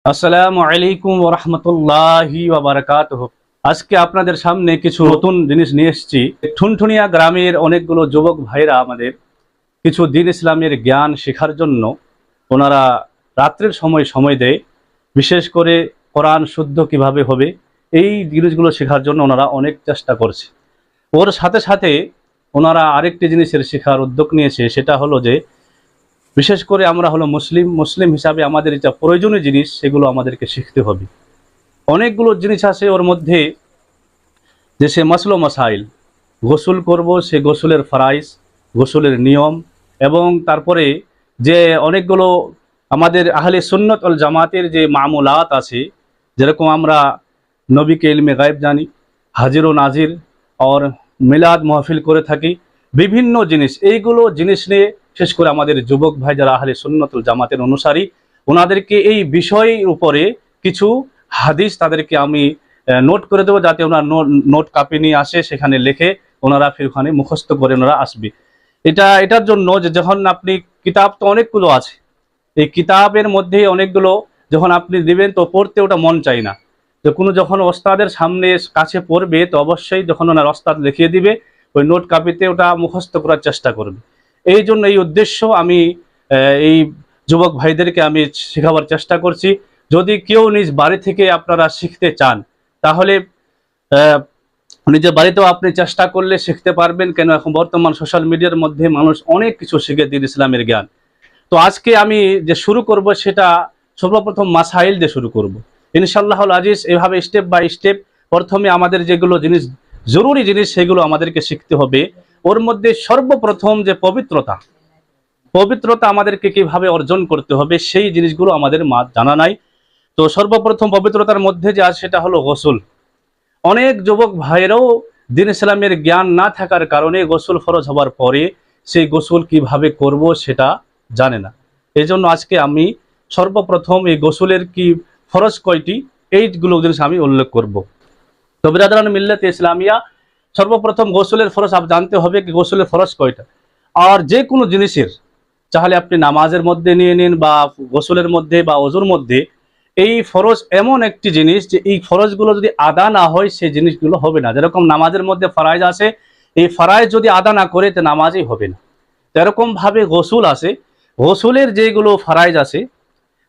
আসসালামু আলাইকুম ওয়া রাহমাতুল্লাহি ওয়া বারাকাতুহু। আজকে আপনাদের সামনে কিছু নতুন জিনিস নিয়ে এসেছি। ঠুনঠুনিয়া গ্রামের অনেকগুলো যুবক ভাইরা আমাদের কিছু দ্বীন ইসলামের জ্ঞান শেখার জন্য ওনারা রাত্রের সময় দেয়। বিশেষ করে কোরআন শুদ্ধ কিভাবে হবে এই জিনিসগুলো শেখার জন্য ওনারা অনেক চেষ্টা করছে। ওর সাথে সাথে ওনারা আরেকটি জিনিসের শেখার উদ্যোগ নিয়েছে, সেটা হলো যে বিশেষ করে আমরা হলো মুসলিম হিসাবে আমাদের যা প্রয়োজনীয় জিনিস সেগুলো আমাদেরকে শিখতে হবে। অনেকগুলো জিনিস আছে ওর মধ্যে, যে সে মাসলো মাসাইল, গোসল করব, সে গোসলের ফরাইজ, গোসলের নিয়ম, এবং তারপরে যে অনেকগুলো আমাদের আহলে সুন্নত ওয়াল জামাতের যে মামুলাত আছে, যেরকম আমরা নবীকে ইলমে গায়েব জানি, হাজির ও নাজির, আর মিলাদ মাহফিল করে থাকি, বিভিন্ন জিনিস, এইগুলো জিনিস নিয়ে বিশেষ করে আমাদের যুবক ভাই যারা আহলে সুন্নত ওয়াল জামাতের অনুসারী, ওনাদেরকে এই বিষয়ের উপরে কিছু হাদিস তাদেরকে আমি নোট করে দেবো, যাতে ওনার নোট কাপি নিয়ে আসে, সেখানে লিখে ওনারা ফির ওখানে মুখস্থ করে ওনারা আসবে। এটার জন্য যে যখন আপনি কিতাব তো অনেকগুলো আছে, এই কিতাবের মধ্যে অনেকগুলো যখন আপনি দিবেন তো পড়তে ওটা মন চাই না। যে কোনো যখন ওস্তাদের সামনে কাছে পড়বে তো অবশ্যই যখন ওনার ওস্তাদ লিখিয়ে দিবে ওই নোট কাপিতে ওটা মুখস্থ করার চেষ্টা করবে। এই জন্য এই উদ্দেশ্য আমি এই যুবক ভাইদেরকে আমি শেখাবার চেষ্টা করছি। যদি কেউ নিজ বাড়ি থেকে আপনারা শিখতে চান তাহলে নিজের বাড়িতেও আপনি চেষ্টা করলে শিখতে পারবেন। কেন এখন বর্তমান সোশ্যাল মিডিয়ার মধ্যে মানুষ অনেক কিছু শিখে দ্বীন ইসলামের জ্ঞান। তো আজকে আমি যে শুরু করব সেটা সর্বপ্রথম মাসাইল দিয়ে শুরু করব ইনশাআল্লাহুল আজিজ। এভাবে স্টেপ বাই স্টেপ প্রথমে আমাদের যেগুলো জিনিস জরুরি জিনিস সেগুলো আমাদেরকে শিখতে হবে। ওর মধ্যে সর্বপ্রথম যে পবিত্রতা আমাদেরকে কিভাবে অর্জন করতে হবে সেই জিনিসগুলো আমাদের জানা নাই। তো সর্বপ্রথম পবিত্রতার মধ্যে যে আছে সেটা হলো গোসল। অনেক যুবক ভাইয়েরাও দ্বীন ইসলামের জ্ঞান না থাকার কারণে গোসল ফরজ হওয়ার পরে সেই গোসল কিভাবে করব সেটা জানে না। এই জন্য আজকে আমি সর্বপ্রথম এই গোসলের কি ফরজ কয়টি এইগুলো জিনিস আমি উল্লেখ করব। তো বিরাদরান মিল্লাত ইসলামিয়া, সর্বপ্রথম গোসলের ফরজ জানতে হবে কি গোসলের ফরজ কয়টা। আর যে কোনো জিনিসের, চাইলে আপনি নামাজের মধ্যে নিয়ে নিন বা গোসলের মধ্যে বা ওযুর মধ্যে, এই ফরজ এমন একটি জিনিস যে এই ফরজগুলো যদি আদা না হয় সেই জিনিসগুলো হবে না। যেরকম নামাজের মধ্যে ফরাইজ আছে, এই ফরাইজ যদি আদা না করে তো নামাজই হবে না। এরকম ভাবে গোসল আছে, গোসলের যেগুলো ফরাইজ আছে,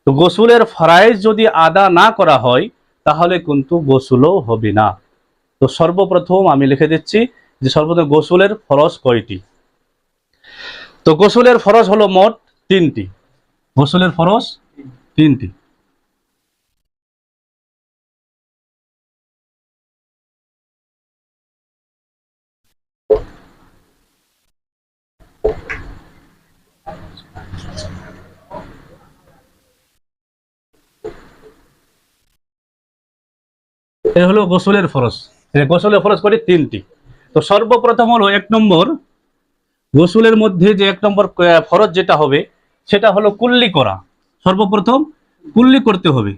তো গোসলের ফরাইজ যদি আদা না করা হয় তাহলে কিন্তু গোসলও হবে না। তো সর্বপ্রথম আমি লিখে দিচ্ছি যে সর্বপ্রথম গোসলের ফরজ কয়টি। তো গোসলের ফরজ হলো মোট তিনটি। গোসলের ফরজ তিনটি। এ হলো গোসলের ফরজ। গোসলের ফরজ কয়টি? তিনটি। তো সর্বপ্রথম হলো এক নম্বর, গোসলের মধ্যে যে এক নম্বর ফরজ যেটা হবে সেটা হলো কুল্লি করা। সর্বপ্রথম কুল্লি করতে হবে।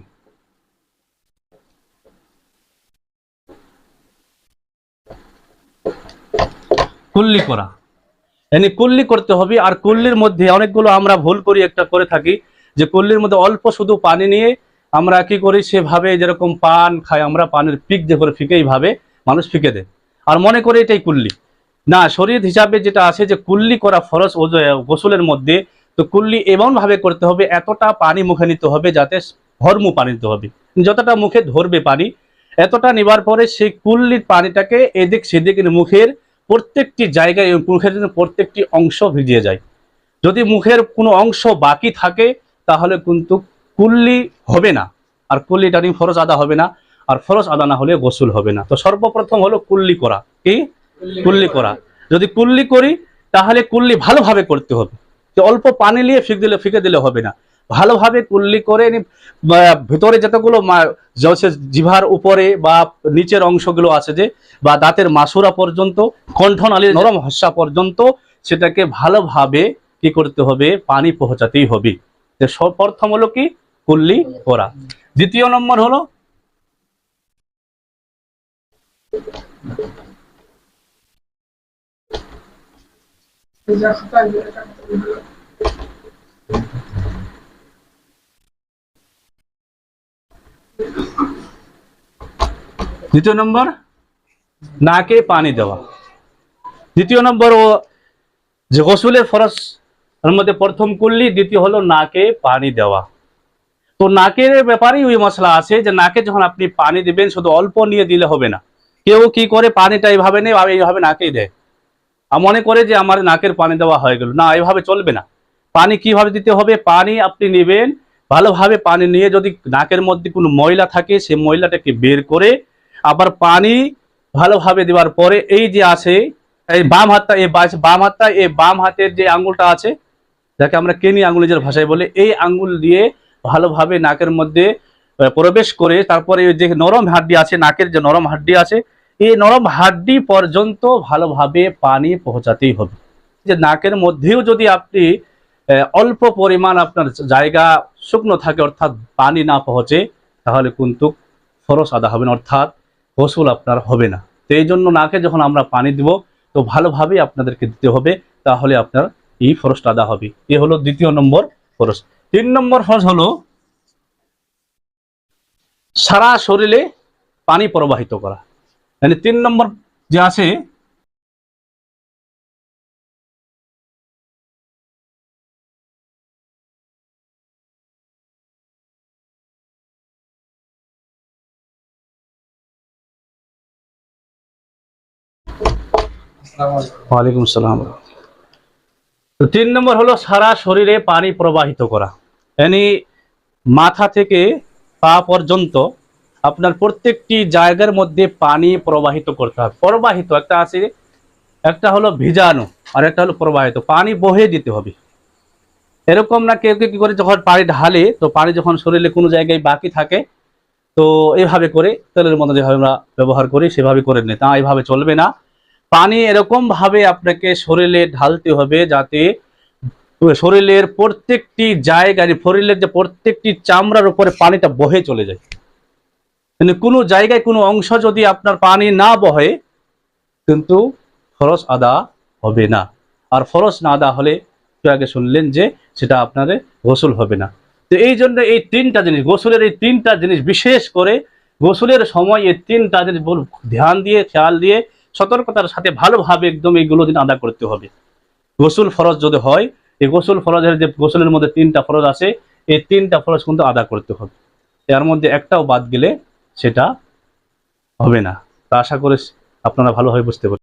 কুল্লি করা মানে কুল্লি করতে হবে। আর কুল্লির মধ্যে অনেকগুলো আমরা ভুল করি, একটা করে থাকি যে কুল্লির মধ্যে অল্প শুধু পানি নিয়ে আমরা কি করি, সেভাবে যেরকম পান খাই আমরা, পানের পিক যে করে ফিকে এইভাবে মানুষ ফিকে দেয় আর মনে করে এটাই কুল্লি। না, শরীয়ত হিসাবে যেটা আছে যে কুল্লি করা ফরজ গোসলের মধ্যে। তো কুল্লি এমন ভাবে করতে হবে, এতটা পানি মুখে নিতে হবে যাতে ভরমু পানি নিতে হবে, যতটা মুখে ধরবে পানি এতটা নেবার পরে সেই কুল্লির পানিটাকে এদিক সেদিক মুখের প্রত্যেকটি জায়গায়, মুখের প্রত্যেকটি অংশ ভিজিয়ে যায়। যদি মুখের কোনো অংশ বাকি থাকে তাহলে কিন্তু কুল্লি হবে না, আর কুল্লি টানি ফরজ আদা হবে না, আর ফরজ আদা না হলে গোসল হবে না। তো সর্বপ্রথম হলো কুল্লি করা। কি? কুল্লি করা। যদি কুল্লি করি তাহলে কুল্লি ভালোভাবে করতে হবে, যে অল্প পানি নিয়ে ফিকে দিলে হবে না। ভালোভাবে কুল্লি করে ভিতরে যতগুলো জিভার উপরে বা নিচের অংশগুলো আছে যে, বা দাঁতের মাসুরা পর্যন্ত, কণ্ঠনালীর নরম হস্যা পর্যন্ত সেটাকে ভালোভাবে কি করতে হবে, পানি পৌঁছাতেই হবে। প্রথম হলো কি কুল্লি করা। দ্বিতীয় নম্বর হলো দ্বিতীয় নম্বর নাকে পানি দেওয়া। দ্বিতীয় নম্বর ও যে গোসলের ফরজ এর মধ্যে প্রথম কুল্লি, দ্বিতীয় হলো নাকে পানি দেওয়া। তো নাকের ব্যাপারেই ওই মশলা আছে যে নাকে যখন আপনি পানি দিবেন শুধু অল্প নিয়ে দিলে হবে না। কেউ কি করে পানিটা এইভাবে নেই, এইভাবে নাকেই দেয়, আর মনে করে যে আমার নাকের পানি দেওয়া হয়ে গেল। না, এইভাবে চলবে না। পানি কিভাবে দিতে হবে? পানি আপনি নেবেন, ভালোভাবে পানি নিয়ে যদি নাকের মধ্যে কোনো ময়লা থাকে সেই ময়লাটাকে বের করে আবার পানি ভালোভাবে দেওয়ার পরে এই যে আছে এই বাম হাতটা, এই বাম হাতের যে আঙ্গুলটা আছে, যাকে আমরা কেনি আঙ্গুল নিজের ভাষায় বলে, এই আঙ্গুল দিয়ে ভালোভাবে নাকের মধ্যে প্রবেশ করে তারপরে যে নরম হাড্ডি আছে, নাকের যে নরম হাড্ডি আছে, এই নরম হাড্ডি পর্যন্ত ভালোভাবে পানি পৌঁছাতেই হবে। যে নাকের মধ্যেও যদি আপনি অল্প পরিমাণ আপনার জায়গা শুকনো থাকে, অর্থাৎ পানি না পৌঁছে, তাহলে কিন্তু ফরজ আদা হবে না, অর্থাৎ গোসল আপনার হবে না। তো এই জন্য নাকে যখন আমরা পানি দিব তো ভালোভাবে আপনাদেরকে দিতে হবে, তাহলে আপনার এই ফরজটা আদা হবে। এ হলো দ্বিতীয় নম্বর ফরজ। 3 নম্বর ফরজ হলো সারা শরীরে পানি প্রবাহিত করা। মানে 3 নম্বর যে আছে, ওয়ালাইকুম আসসালাম। তো 3 নম্বর হলো সারা শরীরে পানি প্রবাহিত করা। মানে মাথা থেকে পা পর্যন্ত আপনার প্রত্যেকটি জায়গার মধ্যে পানি প্রবাহিত করতে হবে। প্রবাহিত একটা আছে, একটা হলো ভিজানো আর একটা হলো প্রবাহিত। পানি বহে দিতে হবে। এরকম না কেউ কি করে যখন পানি ঢালে তো পানি যখন শরীরে কোনো জায়গায় বাকি থাকে তো এইভাবে করে তেলের মতো যেভাবে আমরা ব্যবহার করি সেভাবে করে নেই, তা এইভাবে চলবে না। পানি এরকম ভাবে আপনাকে শরীরে ঢালতে হবে যাতে শরীরের প্রত্যেকটি জায়গায়, শরীরের যে প্রত্যেকটি চামড়ার উপরে পানিটা বহে চলে যায়। মানে কোনো জায়গায় কোনো অংশ যদি আপনার পানি না বহে কিন্তু ফরজ আদা হবে না। আর ফরজ না আদা হলে একটু আগে শুনলেন যে সেটা আপনার গোসল হবে না। তো এই জন্য এই 3টা জিনিস, গোসলের এই 3টা জিনিস, বিশেষ করে গোসলের সময় এই 3টা জিনিস ধ্যান দিয়ে, খেয়াল দিয়ে, সতর্কতার সাথে ভালোভাবে একদম এইগুলো দিন আদা করতে হবে। গোসল ফরজ যদি হয়, এই গোসল ফরজের যে গোসলের মধ্যে 3টা ফরজ আছে, এই 3টা ফরজ কিন্তু আদা করতে হবে। এর মধ্যে একটাও বাদ গেলে সেটা হবে না। তা আশা করি আপনারা ভালোভাবে বুঝতে পারবেন।